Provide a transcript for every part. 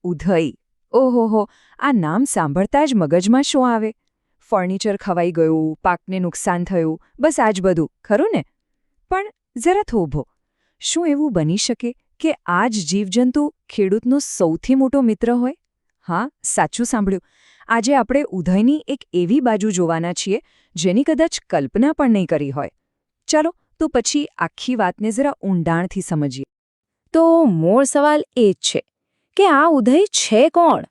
ઉધઈ. ઓહોહો, આ નામ સાંભળતા જ મગજમાં શું આવે? ફર્નિચર ખવાઈ ગયું, પાકને નુકસાન થયું, બસ આ જ બધું, ખરું ને? પણ જરા થોભો, શું એવું બની શકે કે આ જ જીવજંતુ ખેડૂતનો સૌથી મોટો મિત્ર હોય? હા, સાચું સાંભળ્યું. આજે આપણે ઉધઈની એક એવી બાજુ જોવાના છીએ જેની કદાચ કલ્પના પણ નહીં કરી હોય. ચાલો, તો પછી આખી વાતને જરા ઊંડાણથી સમજીએ. તો મૂળ સવાલ એ જ છે કે આ ઉધઈ છે કોણ?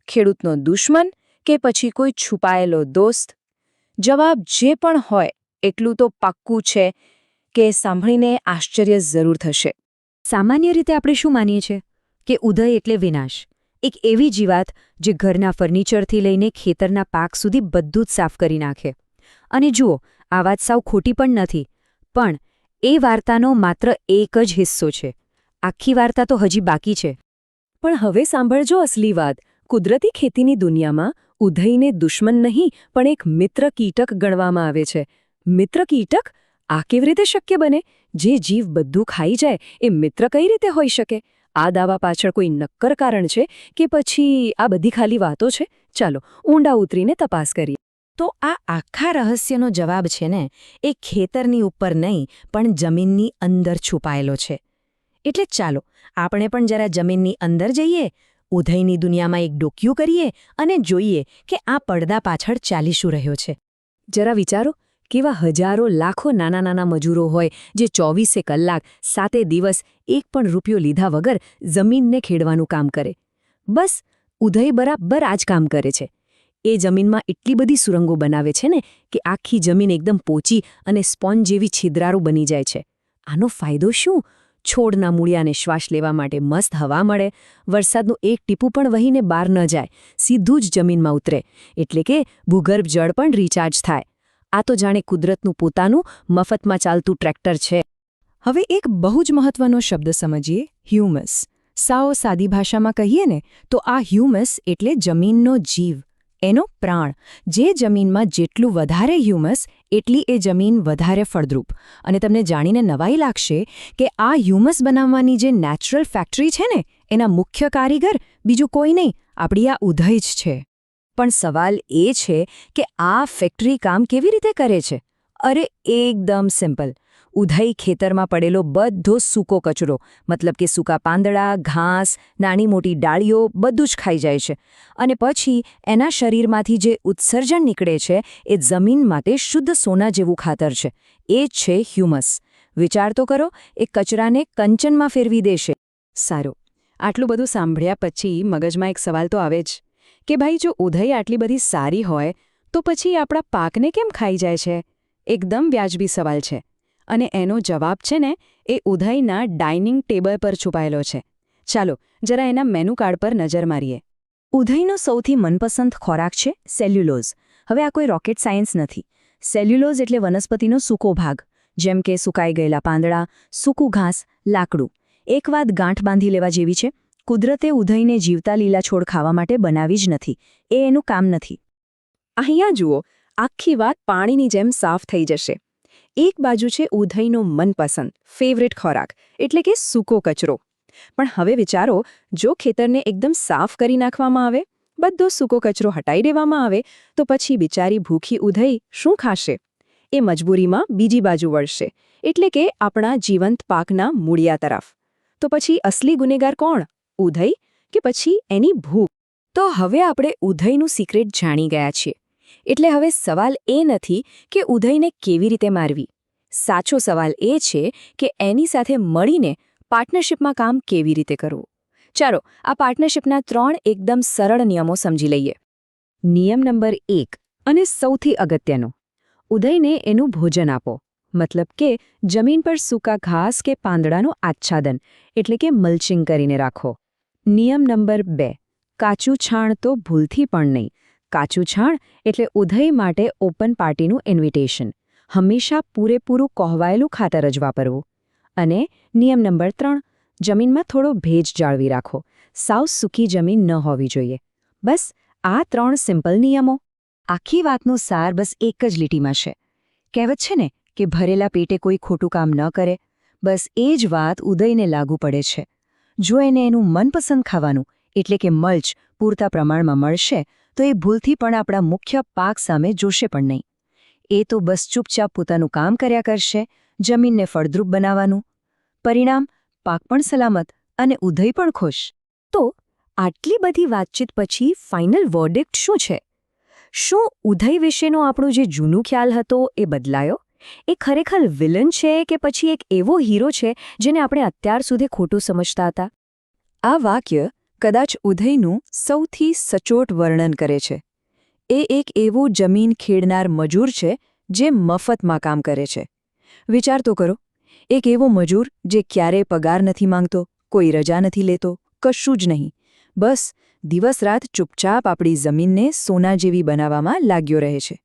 ખેડૂતનો દુશ્મન કે પછી કોઈ છુપાયેલો દોસ્ત? જવાબ જે પણ હોય એટલું તો પાક્કું છે કે સાંભળીને આશ્ચર્ય જરૂર થશે. સામાન્ય રીતે આપણે શું માનીએ છીએ કે ઉધઈ એટલે વિનાશ, એક એવી જીવાત જે ઘરના ફર્નિચરથી લઈને ખેતરના પાક સુધી બધું જ સાફ કરી નાખે. અને જુઓ, આ વાત સાવ ખોટી પણ નથી, પણ એ વાર્તાનો માત્ર એક જ હિસ્સો છે. આખી વાર્તા તો હજી બાકી છે. પણ હવે સાંભળજો અસલી વાત. કુદરતી ખેતીની દુનિયામાં ઉધઈને દુશ્મન નહીં પણ એક મિત્ર કીટક ગણવામાં આવે છે. મિત્ર કીટક? આ કેવી રીતે શક્ય બને? જે જીવ બધું ખાઈ જાય એ મિત્ર કઈ રીતે હોઈ શકે? આ દાવા પાછળ કોઈ નક્કર કારણ છે કે પછી આ બધી ખાલી વાતો છે? ચાલો ઊંડા ઉતરીને તપાસ કરીએ. તો આ આખા રહસ્યનો જવાબ છે ને, એ ખેતરની ઉપર નહીં પણ જમીનની અંદર છુપાયેલો છે. એટલે ચાલો આપણે પણ જરા જમીનની અંદર જઈએ, ઉધઈની દુનિયામાં એક ડોકિયું કરીએ અને જોઈએ કે આ પડદા પાછળ ચાલી શું રહ્યો છે. જરા વિચારો, કેવા હજારો લાખો નાના નાના મજૂરો હોય જે 24 કલાક 7 દિવસ એક પણ રૂપિયો લીધા વગર જમીનને ખેડવાનું કામ કરે. બસ ઉધઈ બરાબર આ જ કામ કરે છે. એ જમીનમાં એટલી બધી સુરંગો બનાવે છે ને કે આખી જમીન એકદમ પોચી અને સ્પોન્જ જેવી છિદ્રાળુ બની જાય છે. આનો ફાયદો શું? છોડના મૂળિયાને શ્વાસ લેવા માટે મસ્ત હવા મળે, વરસાદનું એક ટીપું પણ વહીને બહાર ન જાય, સીધું જ જમીનમાં ઉતરે, એટલે કે ભૂગર્ભ જળ પણ રિચાર્જ થાય. આ તો જાણે કુદરતનું પોતાનું મફતમાં ચાલતું ટ્રેક્ટર છે. હવે એક બહુ જ મહત્વનો શબ્દ સમજીએ, હ્યુમસ. સાવ સાદી ભાષામાં કહીએ ને તો આ હ્યુમસ એટલે જમીનનો જીવ, એનો પ્રાણ. જે જમીનમાં જેટલું વધારે હ્યુમસ એટલી એ જમીન વધારે ફળદ્રુપ. અને તમને જાણીને નવાઈ લાગશે કે આ હ્યુમસ બનાવવાની જે નેચરલ ફેક્ટરી છે ને, એના મુખ્ય કારીગર બીજું કોઈ નહીં, આપણી આ ઉધઈ જ છે. પણ સવાલ એ છે કે આ ફેક્ટરી કામ કેવી રીતે કરે છે? અરે એકદમ સિમ્પલ. ઉધઈ ખેતરમાં પડેલો બધો સૂકો કચરો, મતલબ કે સૂકા પાંદડા, ઘાસ, નાની મોટી ડાળીઓ બધું જ ખાઈ જાય છે. અને પછી એના શરીરમાંથી જે ઉત્સર્જન નીકળે છે એ જમીન માટે શુદ્ધ સોના જેવું ખાતર છે. એ જ છે હ્યુમસ. વિચાર તો કરો, એ કચરાને કંચનમાં ફેરવી દેશે. સારું, આટલું બધું સાંભળ્યા પછી મગજમાં એક સવાલ તો આવે જ કે ભાઈ, જો ઉધઈ આટલી બધી સારી હોય તો પછી આપણા પાકને કેમ ખાઈ જાય છે? એકદમ વ્યાજબી સવાલ છે. અને એનો જવાબ છે ને, એ ઉધઈના ડાઇનિંગ ટેબલ પર છુપાયેલો છે. ચાલો જરા એના મેનુ કાર્ડ પર નજર મારીએ. ઉધઈનો સૌથી મનપસંદ ખોરાક છે સેલ્યુલોઝ. હવે આ કોઈ રોકેટ સાયન્સ નથી. સેલ્યુલોઝ એટલે વનસ્પતિનો સૂકો ભાગ, જેમ કે સુકાઈ ગયેલા પાંદડા, સૂકું ઘાસ, લાકડું. એક વાત ગાંઠ બાંધી લેવા જેવી છે, કુદરતે ઉધઈને જીવતા લીલા છોડ ખાવા માટે બનાવી જ નથી. એ એનું કામ નથી. અહીંયા જુઓ, આખી વાત પાણીની જેમ સાફ થઈ જશે. એક બાજુ છે ઉધઈનો મનપસંદ ફેવરેટ ખોરાક, એટલે કે સૂકો કચરો. પણ હવે વિચારો, જો ખેતરને એકદમ સાફ કરી નાખવામાં આવે, બધો સૂકો કચરો હટાઈ દેવામાં આવે, તો પછી બિચારી ભૂખી ઉધઈ શું ખાશે? એ મજબૂરીમાં બીજી બાજુ વળશે, એટલે કે આપણા જીવંત પાકના મૂળિયા તરફ. તો પછી અસલી ગુનેગાર કોણ? ઉધઈ કે પછી એની ભૂખ? તો હવે આપણે ઉધઈનું સિક્રેટ જાણી ગયા છીએ. એટલે હવે સવાલ એ નથી કે ઉધઈને કેવી રીતે મારવી. સાચો સવાલ એ છે કે એની સાથે મળીને પાર્ટનરશિપમાં કામ કેવી રીતે કરવું. ચાલો આ પાર્ટનરશિપના 3 એકદમ સરળ નિયમો સમજી લઈએ. નિયમ નંબર 1 અને સૌથી અગત્યનો, ઉધઈને એનું ભોજન આપો. મતલબ કે જમીન પર સૂકા ઘાસ કે પાંદડાનું આચ્છાદન, એટલે કે મલ્ચિંગ કરીને રાખો. નિયમ નંબર 2, કાચું છાણ તો ભૂલથી પણ નહીં. કાચું છાણ એટલે ઉધઈ માટે ઓપન પાર્ટીનું ઇન્વિટેશન. હંમેશા પૂરેપૂરું કોહવાયેલું ખાતર જ વાપરવું. અને નિયમ નંબર 3, જમીનમાં થોડો ભેજ જાળવી રાખો. સાવ સૂકી જમીન ન હોવી જોઈએ. બસ આ 3 સિમ્પલ નિયમો. આખી વાતનો સાર બસ એક જ લીટીમાં છે. કહેવત છે ને કે ભરેલા પેટે કોઈ ખોટું કામ ન કરે. બસ એ જ વાત ઉધઈને લાગુ પડે છે. જો એને એનું મનપસંદ ખાવાનું એટલે કે મલ્ચ પૂરતા પ્રમાણમાં મળશે તો એ ભૂલથી પણ આપણા મુખ્ય પાક સામે જોશે પણ નહીં. એ તો બસ ચૂપચાપ પોતાનું કામ કર્યા કરશે, જમીનને ફળદ્રુપ બનાવવાનું. પરિણામ પાક પણ સલામત અને ઉધઈ પણ ખુશ. તો આટલી બધી વાતચીત પછી ફાઇનલ વર્ડિક્ટ શું છે? શું ઉધઈ વિશેનો આપણો જે જૂનો ખ્યાલ હતો એ બદલાયો? એ ખરેખર વિલન છે કે પછી એક એવો હીરો છે જેને આપણે અત્યાર સુધી ખોટું સમજતા હતા? આ વાક્ય કદાચ ઉધઈનું સૌથી સચોટ વર્ણન કરે છે. એ એક એવું જમીન ખેડનાર મજૂર છે જે મફતમાં કામ કરે છે. વિચાર તો કરો, એક એવો મજૂર જે ક્યારેય પગાર નથી માંગતો, કોઈ રજા નથી લેતો, કશું જ નહીં. બસ દિવસ-રાત ચૂપચાપ આપણી જમીનને સોના જેવી બનાવવામાં લાગ્યો રહે છે.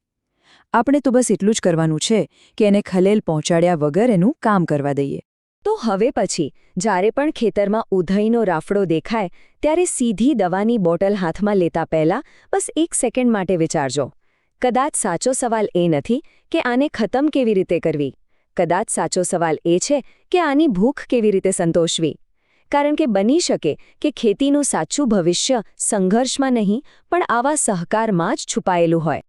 આપણે તો બસ એટલું જ કરવાનું છે કે એને ખલેલ પહોંચાડ્યા વગર એનું કામ કરવા દઈએ. તો હવે પછી જ્યારે પણ ખેતરમાં ઉધઈનો રાફડો દેખાય ત્યારે સીધી દવાની બોટલ હાથમાં લેતા પહેલા બસ 1 સેકન્ડ માટે વિચારજો. કદાચ સાચો સવાલ એ નથી કે આને ખતમ કેવી રીતે કરવી. કદાચ સાચો સવાલ એ છે કે આની ભૂખ કેવી રીતે સંતોષવી. કારણ કે બની શકે કે ખેતીનું સાચું ભવિષ્ય સંઘર્ષમાં નહીં પણ આવા સહકારમાં જ છુપાયેલું હોય.